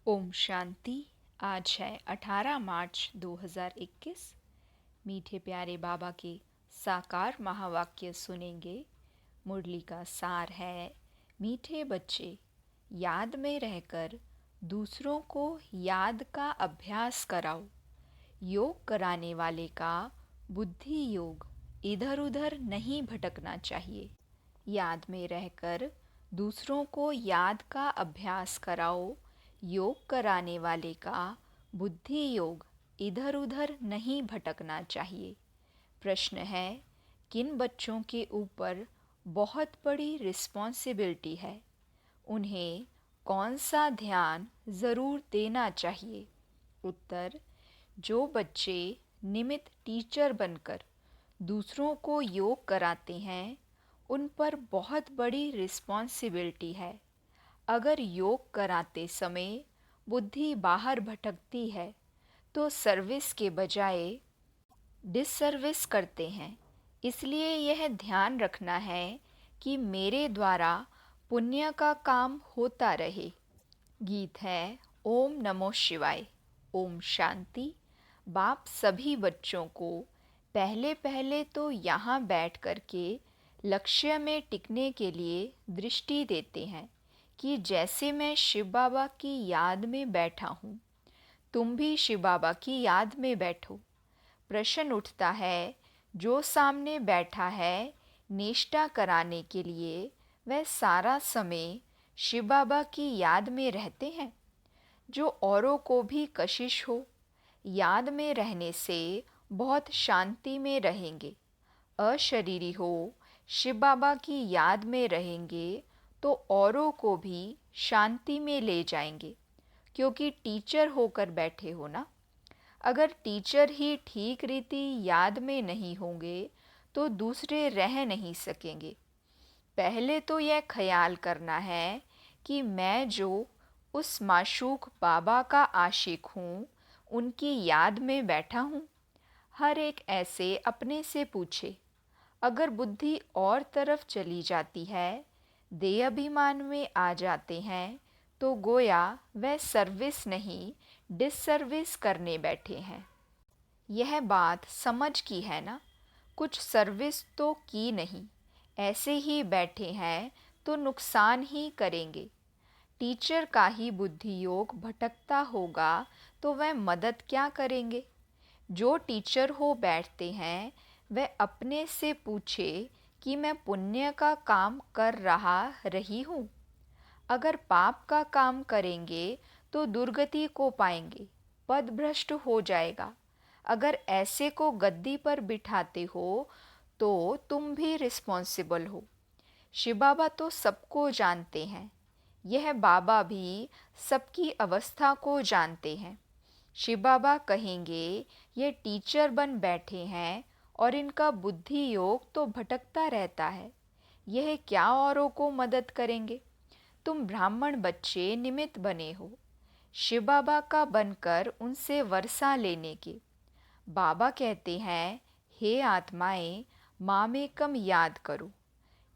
ओम शांति। आज है 18 मार्च 2021। मीठे प्यारे बाबा के साकार महावाक्य सुनेंगे। मुरली का सार है, मीठे बच्चे याद में रहकर दूसरों को याद का अभ्यास कराओ। योग कराने वाले का बुद्धि योग इधर उधर नहीं भटकना चाहिए। याद में रहकर दूसरों को याद का अभ्यास कराओ। योग कराने वाले का बुद्धि योग इधर उधर नहीं भटकना चाहिए। प्रश्न है, किन बच्चों के ऊपर बहुत बड़ी रिस्पॉन्सिबिलिटी है? उन्हें कौन सा ध्यान ज़रूर देना चाहिए? उत्तर, जो बच्चे निमित्त टीचर बनकर दूसरों को योग कराते हैं, उन पर बहुत बड़ी रिस्पॉन्सिबिलिटी है। अगर योग कराते समय बुद्धि बाहर भटकती है तो सर्विस के बजाय डिससर्विस करते हैं। इसलिए यह ध्यान रखना है कि मेरे द्वारा पुण्य का काम होता रहे। गीत है ओम नमो शिवाय। ओम शांति। बाप सभी बच्चों को पहले पहले तो यहाँ बैठ कर के लक्ष्य में टिकने के लिए दृष्टि देते हैं कि जैसे मैं शिव बाबा की याद में बैठा हूँ, तुम भी शिव बाबा की याद में बैठो। प्रश्न उठता है, जो सामने बैठा है निष्ठा कराने के लिए, वह सारा समय शिव बाबा की याद में रहते हैं? जो औरों को भी कशिश हो, याद में रहने से बहुत शांति में रहेंगे। अशरीरी हो, शिव बाबा की याद में रहेंगे तो औरों को भी शांति में ले जाएंगे, क्योंकि टीचर होकर बैठे हो ना। अगर टीचर ही ठीक रीति याद में नहीं होंगे तो दूसरे रह नहीं सकेंगे। पहले तो यह ख्याल करना है कि मैं जो उस माशूक बाबा का आशिक हूँ, उनकी याद में बैठा हूँ। हर एक ऐसे अपने से पूछे। अगर बुद्धि और तरफ चली जाती है, देह अभिमान में आ जाते हैं, तो गोया वह सर्विस नहीं डिससर्विस करने बैठे हैं। यह बात समझ की है ना। कुछ सर्विस तो की नहीं, ऐसे ही बैठे हैं तो नुकसान ही करेंगे। टीचर का ही बुद्धि योग भटकता होगा तो वह मदद क्या करेंगे? जो टीचर हो बैठते हैं, वह अपने से पूछे कि मैं पुण्य का काम कर रही हूँ। अगर पाप का काम करेंगे तो दुर्गति को पाएंगे, पद भ्रष्ट हो जाएगा। अगर ऐसे को गद्दी पर बिठाते हो तो तुम भी रिस्पॉन्सिबल हो। शिव बाबा तो सबको जानते हैं, यह बाबा भी सबकी अवस्था को जानते हैं। शिव बाबा कहेंगे, ये टीचर बन बैठे हैं और इनका बुद्धि योग तो भटकता रहता है, यह क्या औरों को मदद करेंगे? तुम ब्राह्मण बच्चे निमित्त बने हो शिव बाबा का बनकर उनसे वर्षा लेने के। बाबा कहते हैं, हे आत्माएं, मामेकम याद करो।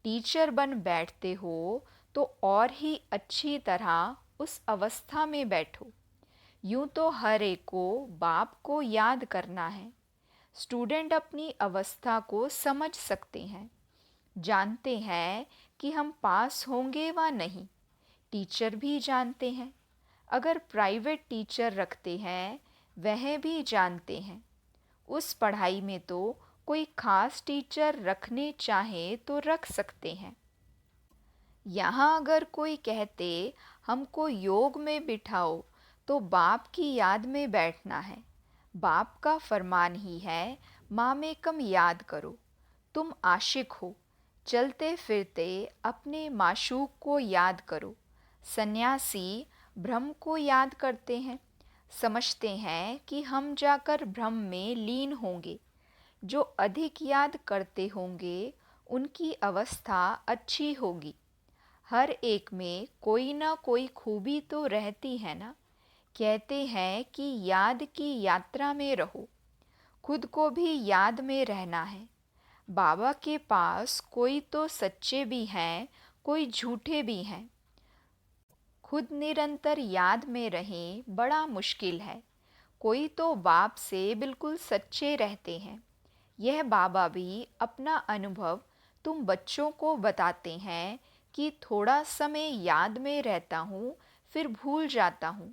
टीचर बन बैठते हो तो और ही अच्छी तरह उस अवस्था में बैठो। यूं तो हर एक को बाप को याद करना है। स्टूडेंट अपनी अवस्था को समझ सकते हैं, जानते हैं कि हम पास होंगे व नहीं। टीचर भी जानते हैं, अगर प्राइवेट टीचर रखते हैं वह भी जानते हैं। उस पढ़ाई में तो कोई खास टीचर रखने चाहे तो रख सकते हैं। यहाँ अगर कोई कहते हमको योग में बिठाओ तो बाप की याद में बैठना है। बाप का फरमान ही है, मामेकम याद करो। तुम आशिक हो, चलते फिरते अपने माशूक को याद करो। सन्यासी ब्रह्म को याद करते हैं, समझते हैं कि हम जाकर ब्रह्म में लीन होंगे। जो अधिक याद करते होंगे उनकी अवस्था अच्छी होगी। हर एक में कोई ना कोई खूबी तो रहती है ना। कहते हैं कि याद की यात्रा में रहो, खुद को भी याद में रहना है। बाबा के पास कोई तो सच्चे भी हैं, कोई झूठे भी हैं। खुद निरंतर याद में रहें बड़ा मुश्किल है। कोई तो बाप से बिल्कुल सच्चे रहते हैं। यह बाबा भी अपना अनुभव तुम बच्चों को बताते हैं कि थोड़ा समय याद में रहता हूँ, फिर भूल जाता हूँ,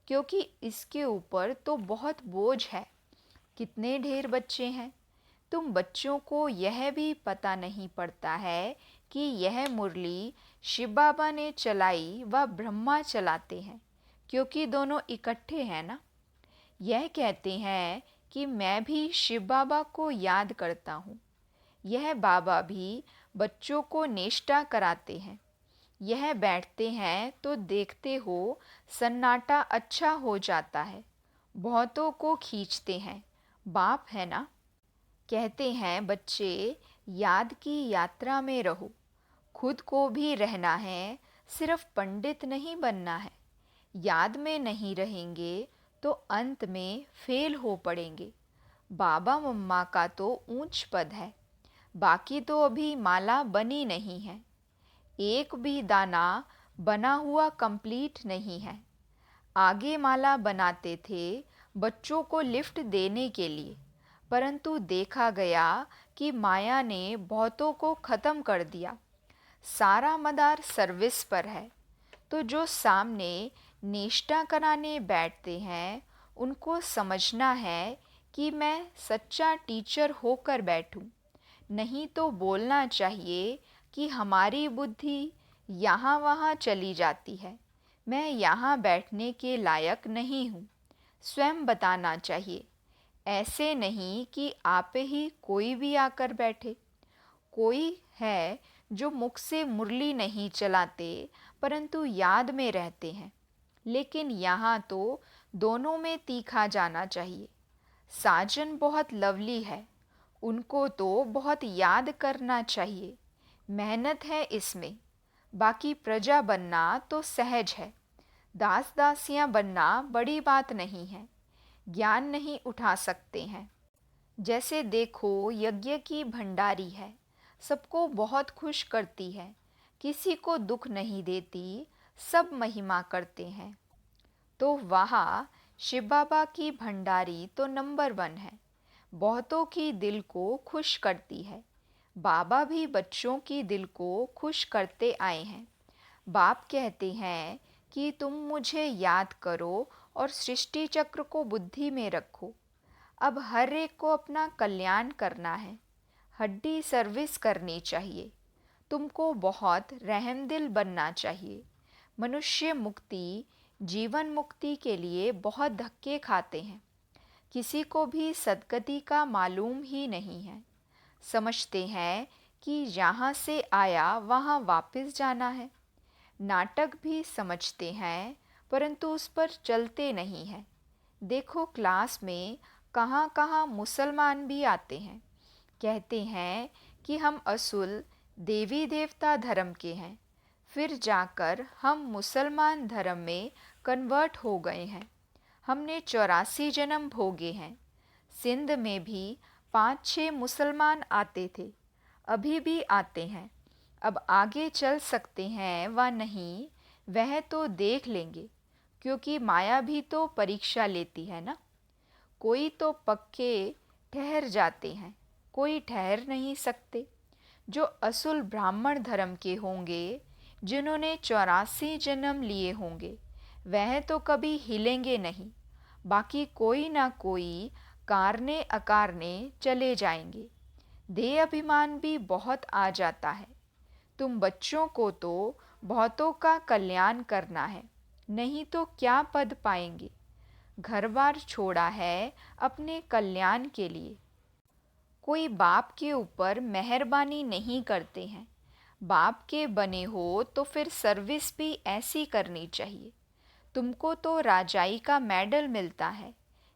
क्योंकि इसके ऊपर तो बहुत बोझ है। कितने ढेर बच्चे हैं। तुम बच्चों को यह भी पता नहीं पड़ता है कि यह मुरली शिव बाबा ने चलाई व ब्रह्मा चलाते हैं, क्योंकि दोनों इकट्ठे हैं ना। यह कहते हैं कि मैं भी शिव बाबा को याद करता हूँ। यह बाबा भी बच्चों को नेष्टा कराते हैं। यह बैठते हैं तो देखते हो सन्नाटा अच्छा हो जाता है। बहुतों को खींचते हैं। बाप है ना। कहते हैं बच्चे याद की यात्रा में रहो। खुद को भी रहना है, सिर्फ पंडित नहीं बनना है। याद में नहीं रहेंगे तो अंत में फेल हो पड़ेंगे। बाबा मम्मा का तो ऊंच पद है, बाकी तो अभी माला बनी नहीं है। एक भी दाना बना हुआ कंप्लीट नहीं है। आगे माला बनाते थे बच्चों को लिफ्ट देने के लिए, परंतु देखा गया कि माया ने बहुतों को ख़त्म कर दिया। सारा मदार सर्विस पर है। तो जो सामने निष्ठा कराने बैठते हैं, उनको समझना है कि मैं सच्चा टीचर होकर बैठूं। नहीं तो बोलना चाहिए कि हमारी बुद्धि यहाँ वहाँ चली जाती है, मैं यहाँ बैठने के लायक नहीं हूँ। स्वयं बताना चाहिए। ऐसे नहीं कि आप ही कोई भी आकर बैठे। कोई है जो मुख से मुरली नहीं चलाते, परंतु याद में रहते हैं। लेकिन यहाँ तो दोनों में तीखा जाना चाहिए। साजन बहुत लवली है, उनको तो बहुत याद करना चाहिए। मेहनत है इसमें। बाकी प्रजा बनना तो सहज है। दास दासियाँ बनना बड़ी बात नहीं है। ज्ञान नहीं उठा सकते हैं। जैसे देखो यज्ञ की भंडारी है, सबको बहुत खुश करती है, किसी को दुख नहीं देती, सब महिमा करते हैं। तो वहाँ शिव बाबा की भंडारी तो नंबर 1 है। बहुतों की दिल को खुश करती है। बाबा भी बच्चों की दिल को खुश करते आए हैं। बाप कहते हैं कि तुम मुझे याद करो और सृष्टि चक्र को बुद्धि में रखो। अब हर एक को अपना कल्याण करना है। हड्डी सर्विस करनी चाहिए। तुमको बहुत रहमदिल बनना चाहिए। मनुष्य मुक्ति, जीवन मुक्ति के लिए बहुत धक्के खाते हैं। किसी को भी सद्गति का मालूम ही नहीं है। समझते हैं कि यहाँ से आया वहाँ वापस जाना है। नाटक भी समझते हैं, परंतु उस पर चलते नहीं हैं। देखो क्लास में कहाँ कहाँ मुसलमान भी आते हैं। कहते हैं कि हम असुल देवी देवता धर्म के हैं, फिर जाकर हम मुसलमान धर्म में कन्वर्ट हो गए हैं। हमने 84 जन्म भोगे हैं। सिंध में भी 5-6 मुसलमान आते थे, अभी भी आते हैं। अब आगे चल सकते हैं व नहीं, वह तो देख लेंगे, क्योंकि माया भी तो परीक्षा लेती है ना। कोई तो पक्के ठहर जाते हैं, कोई ठहर नहीं सकते। जो असुल ब्राह्मण धर्म के होंगे, जिन्होंने 84 जन्म लिए होंगे, वह तो कभी हिलेंगे नहीं। बाकी कोई ना कोई कारने अकारने चले जाएंगे। देह अभिमान भी बहुत आ जाता है। तुम बच्चों को तो बहुतों का कल्याण करना है, नहीं तो क्या पद पाएंगे। घर बार छोड़ा है अपने कल्याण के लिए। कोई बाप के ऊपर मेहरबानी नहीं करते हैं। बाप के बने हो तो फिर सर्विस भी ऐसी करनी चाहिए। तुमको तो राजाई का मेडल मिलता है।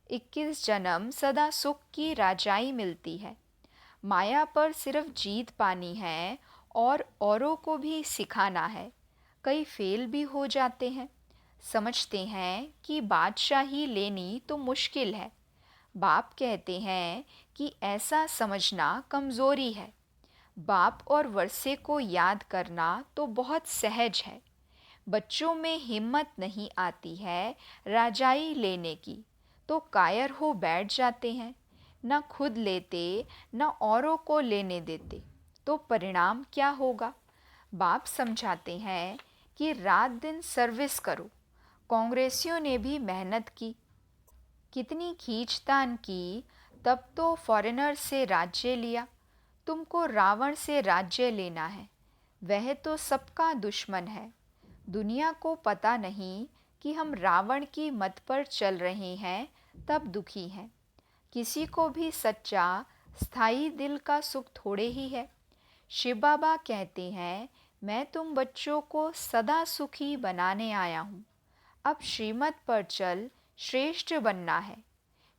21 जन्म सदा सुख की राजाई मिलती है। माया पर सिर्फ जीत पानी है और औरों को भी सिखाना है। कई फेल भी हो जाते हैं। समझते हैं कि बादशाही लेनी तो मुश्किल है। बाप कहते हैं कि ऐसा समझना कमज़ोरी है। बाप और वर्षे को याद करना तो बहुत सहज है। बच्चों में हिम्मत नहीं आती है राजाई लेने की, तो कायर हो बैठ जाते हैं, न खुद लेते न औरों को लेने देते, तो परिणाम क्या होगा? बाप समझाते हैं कि रात दिन सर्विस करो। कांग्रेसियों ने भी मेहनत की, कितनी खींचतान की, तब तो फॉरेनर से राज्य लिया। तुमको रावण से राज्य लेना है, वह तो सबका दुश्मन है। दुनिया को पता नहीं कि हम रावण की मत पर चल रहे हैं, तब दुखी हैं। किसी को भी सच्चा स्थायी दिल का सुख थोड़े ही है। शिव बाबा कहते हैं, मैं तुम बच्चों को सदा सुखी बनाने आया हूँ। अब श्रीमत पर चल श्रेष्ठ बनना है।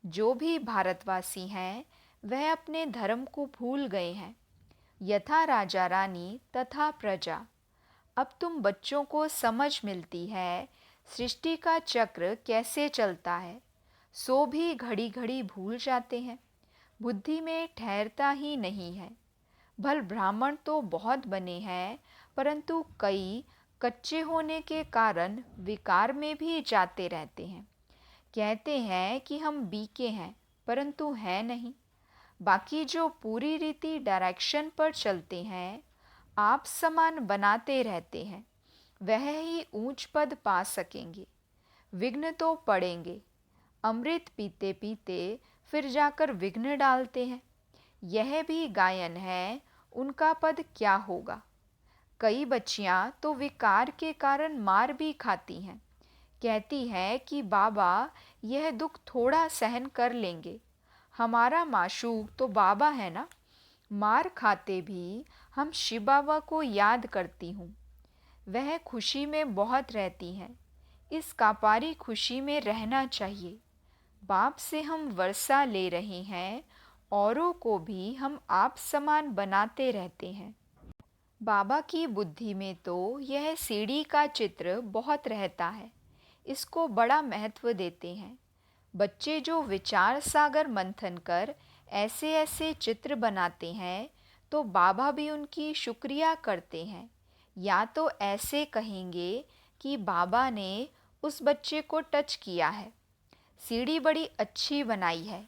जो भी भारतवासी हैं वह अपने धर्म को भूल गए हैं। यथा राजा रानी तथा प्रजा। अब तुम बच्चों को समझ मिलती है सृष्टि का चक्र कैसे चलता है, सो भी घड़ी घड़ी भूल जाते हैं। बुद्धि में ठहरता ही नहीं है। भल ब्राह्मण तो बहुत बने हैं, परंतु कई कच्चे होने के कारण विकार में भी जाते रहते हैं। कहते हैं कि हम बीके हैं, परंतु हैं नहीं। बाकी जो पूरी रीति डायरेक्शन पर चलते हैं, आप समान बनाते रहते हैं, वह ही ऊंच पद पा सकेंगे। विघ्न तो पड़ेंगे। अमृत पीते पीते फिर जाकर विघ्न डालते हैं। यह भी गायन है, उनका पद क्या होगा। कई बच्चियां तो विकार के कारण मार भी खाती हैं। कहती है कि बाबा यह दुख थोड़ा सहन कर लेंगे, हमारा माशूक तो बाबा है ना। मार खाते भी हम शिव बाबा को याद करती हूँ। वह खुशी में बहुत रहती हैं। इस कापारी खुशी में रहना चाहिए। बाप से हम वर्षा ले रहे हैं, औरों को भी हम आप समान बनाते रहते हैं। बाबा की बुद्धि में तो यह सीढ़ी का चित्र बहुत रहता है, इसको बड़ा महत्व देते हैं। बच्चे जो विचार सागर मंथन कर ऐसे ऐसे चित्र बनाते हैं, तो बाबा भी उनकी शुक्रिया करते हैं। या तो ऐसे कहेंगे कि बाबा ने उस बच्चे को टच किया है। सीढ़ी बड़ी अच्छी बनाई है।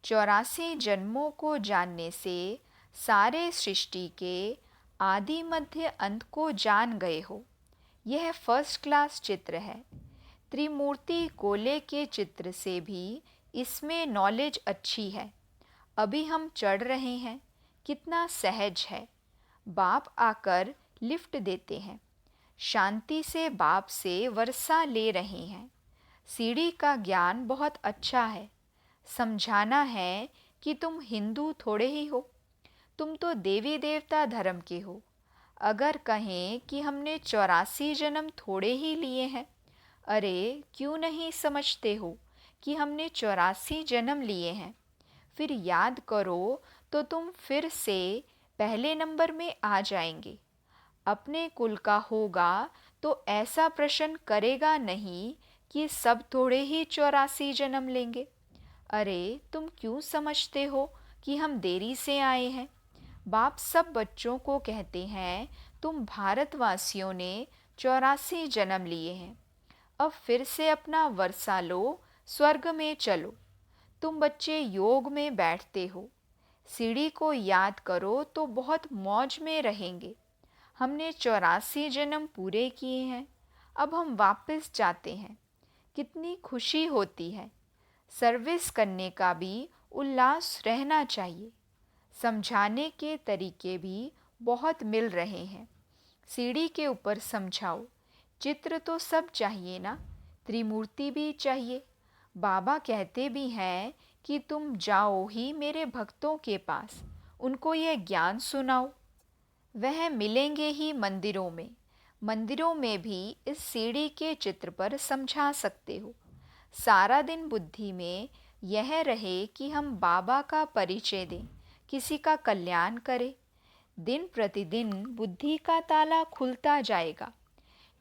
84 जन्मों को जानने से सारे सृष्टि के आदि मध्य अंत को जान गए हो। यह फर्स्ट क्लास चित्र है। त्रिमूर्ति कोले के चित्र से भी इसमें नॉलेज अच्छी है। अभी हम चढ़ रहे हैं, कितना सहज है। बाप आकर लिफ्ट देते हैं। शांति से बाप से वर्षा ले रहे हैं। सीढ़ी का ज्ञान बहुत अच्छा है। समझाना है कि तुम हिंदू थोड़े ही हो, तुम तो देवी देवता धर्म के हो। अगर कहें कि हमने 84 जन्म थोड़े ही लिए हैं, अरे क्यों नहीं समझते हो कि हमने 84 जन्म लिए हैं। फिर याद करो तो तुम फिर से पहले नंबर में आ जाएंगे। अपने कुल का होगा तो ऐसा प्रश्न करेगा नहीं कि सब थोड़े ही 84 जन्म लेंगे। अरे तुम क्यों समझते हो कि हम देरी से आए हैं। बाप सब बच्चों को कहते हैं, तुम भारतवासियों ने 84 जन्म लिए हैं। अब फिर से अपना वर्षा लो, स्वर्ग में चलो। तुम बच्चे योग में बैठते हो। सीढ़ी को याद करो तो बहुत मौज में रहेंगे। हमने 84 जन्म पूरे किए हैं, अब हम वापस जाते हैं। कितनी खुशी होती है। सर्विस करने का भी उल्लास रहना चाहिए। समझाने के तरीके भी बहुत मिल रहे हैं। सीढ़ी के ऊपर समझाओ। चित्र तो सब चाहिए ना, त्रिमूर्ति भी चाहिए। बाबा कहते भी हैं कि तुम जाओ ही मेरे भक्तों के पास, उनको यह ज्ञान सुनाओ। वह मिलेंगे ही मंदिरों में। मंदिरों में भी इस सीढ़ी के चित्र पर समझा सकते हो। सारा दिन बुद्धि में यह रहे कि हम बाबा का परिचय दें, किसी का कल्याण करें। दिन प्रतिदिन बुद्धि का ताला खुलता जाएगा।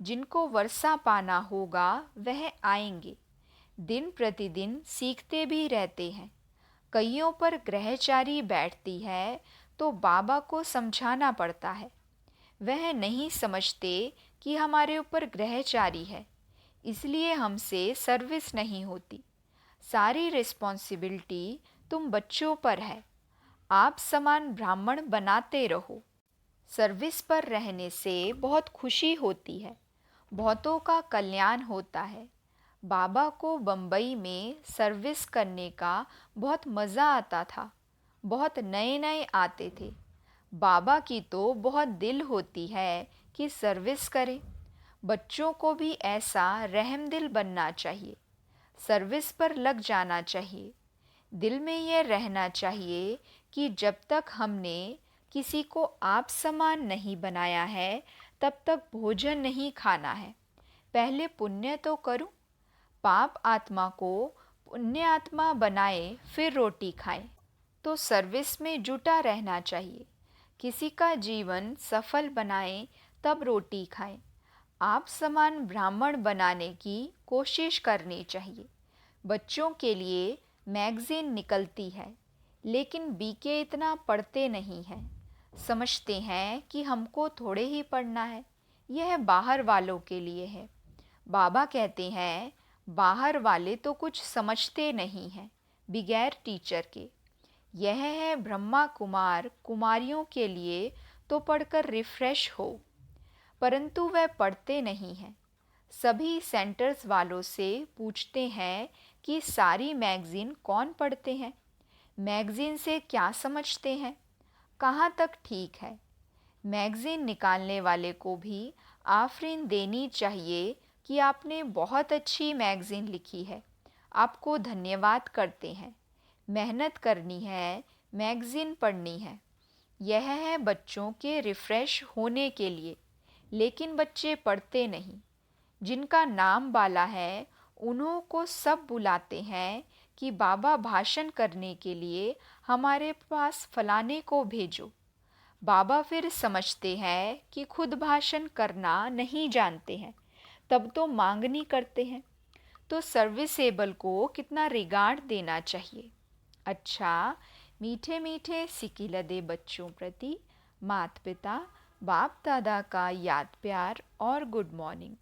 जिनको वर्षा पाना होगा वह आएंगे। दिन प्रतिदिन सीखते भी रहते हैं। कईयों पर ग्रहचारी बैठती है तो बाबा को समझाना पड़ता है। वह नहीं समझते कि हमारे ऊपर ग्रहचारी है, इसलिए हमसे सर्विस नहीं होती। सारी रिस्पॉन्सिबिलिटी तुम बच्चों पर है। आप समान ब्राह्मण बनाते रहो। सर्विस पर रहने से बहुत खुशी होती है, बहुतों का कल्याण होता है। बाबा को बम्बई में सर्विस करने का बहुत मज़ा आता था। बहुत नए नए आते थे। बाबा की तो बहुत दिल होती है कि सर्विस करें। बच्चों को भी ऐसा रहमदिल बनना चाहिए। सर्विस पर लग जाना चाहिए। दिल में यह रहना चाहिए कि जब तक हमने किसी को आप समान नहीं बनाया है, तब तक भोजन नहीं खाना है। पहले पुण्य तो करूं। पाप आत्मा को पुण्य आत्मा बनाए फिर रोटी खाएं। तो सर्विस में जुटा रहना चाहिए। किसी का जीवन सफल बनाएं तब रोटी खाएं। आप समान ब्राह्मण बनाने की कोशिश करनी चाहिए। बच्चों के लिए मैगज़ीन निकलती है, लेकिन बीके इतना पढ़ते नहीं हैं। समझते हैं कि हमको थोड़े ही पढ़ना है, यह बाहर वालों के लिए है। बाबा कहते हैं, बाहर वाले तो कुछ समझते नहीं हैं बगैर टीचर के। यह है ब्रह्मा कुमार कुमारियों के लिए तो पढ़कर रिफ्रेश हो, परंतु वह पढ़ते नहीं हैं। सभी सेंटर्स वालों से पूछते हैं कि सारी मैगज़ीन कौन पढ़ते हैं, मैगज़ीन से क्या समझते हैं, कहाँ तक ठीक है। मैगज़ीन निकालने वाले को भी आफरीन देनी चाहिए कि आपने बहुत अच्छी मैगज़ीन लिखी है, आपको धन्यवाद करते हैं। मेहनत करनी है, मैगज़ीन पढ़नी है। यह है बच्चों के रिफ़्रेश होने के लिए, लेकिन बच्चे पढ़ते नहीं। जिनका नाम बाला है, उन्हों को सब बुलाते हैं कि बाबा भाषण करने के लिए हमारे पास फलाने को भेजो। बाबा फिर समझते हैं कि खुद भाषण करना नहीं जानते हैं, तब तो मांगनी करते हैं। तो सर्विसेबल को कितना रिगार्ड देना चाहिए। अच्छा, मीठे मीठे सिकिलदे बच्चों प्रति माता पिता बाप दादा का याद प्यार और गुड मॉर्निंग।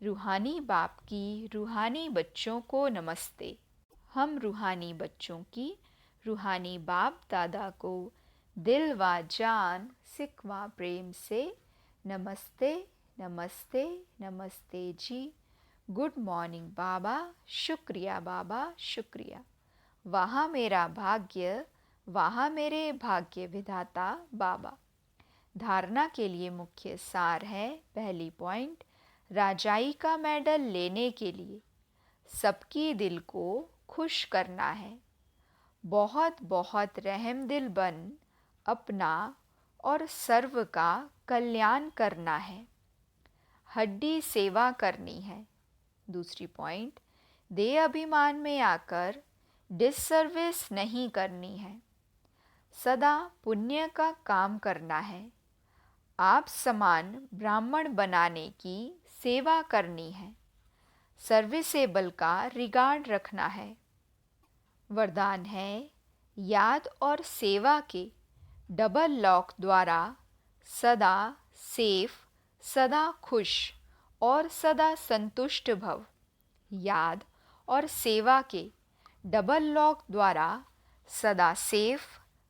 रूहानी बाप की रूहानी बच्चों को नमस्ते। हम रूहानी बच्चों की रूहानी बाप दादा को दिल व जान सिक व प्रेम से नमस्ते नमस्ते नमस्ते जी। गुड मॉर्निंग बाबा, शुक्रिया बाबा, शुक्रिया। वहाँ मेरा भाग्य, वहाँ मेरे भाग्य विधाता बाबा। धारणा के लिए मुख्य सार है। पहली पॉइंट, राजाई का मेडल लेने के लिए सबकी दिल को खुश करना है। बहुत बहुत रहमदिल बन अपना और सर्व का कल्याण करना है। हड्डी सेवा करनी है। दूसरी पॉइंट, दे अभिमान में आकर डिससर्विस नहीं करनी है। सदा पुण्य का काम करना है। आप समान ब्राह्मण बनाने की सेवा करनी है। सर्विसेबल का रिगार्ड रखना है। वरदान है, याद और सेवा के डबल लॉक द्वारा सदा सेफ, सदा खुश और सदा संतुष्ट भव। याद और सेवा के डबल लॉक द्वारा सदा सेफ,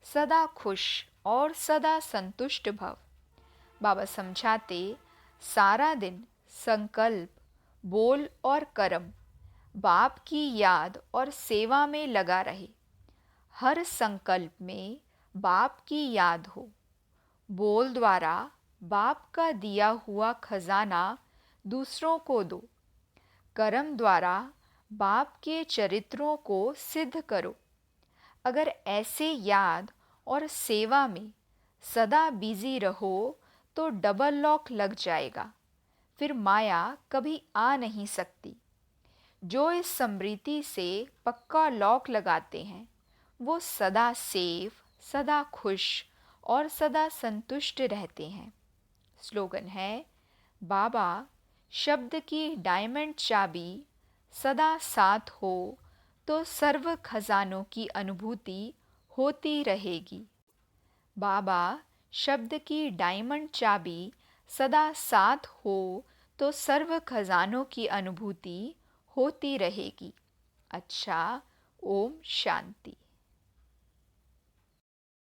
सदा खुश और सदा संतुष्ट भव। बाबा समझाते, सारा दिन संकल्प, बोल और कर्म बाप की याद और सेवा में लगा रहे। हर संकल्प में बाप की याद हो। बोल द्वारा बाप का दिया हुआ खजाना दूसरों को दो। कर्म द्वारा बाप के चरित्रों को सिद्ध करो। अगर ऐसे याद और सेवा में सदा बिजी रहो तो डबल लॉक लग जाएगा, फिर माया कभी आ नहीं सकती। जो इस स्मृति से पक्का लॉक लगाते हैं, वो सदा सेफ, सदा खुश और सदा संतुष्ट रहते हैं। स्लोगन है, बाबा शब्द की डायमंड चाबी सदा साथ हो तो सर्व खजानों की अनुभूति होती रहेगी। बाबा शब्द की डायमंड चाबी सदा साथ हो तो सर्व खजानों की अनुभूति होती रहेगी। अच्छा, ओम शांति।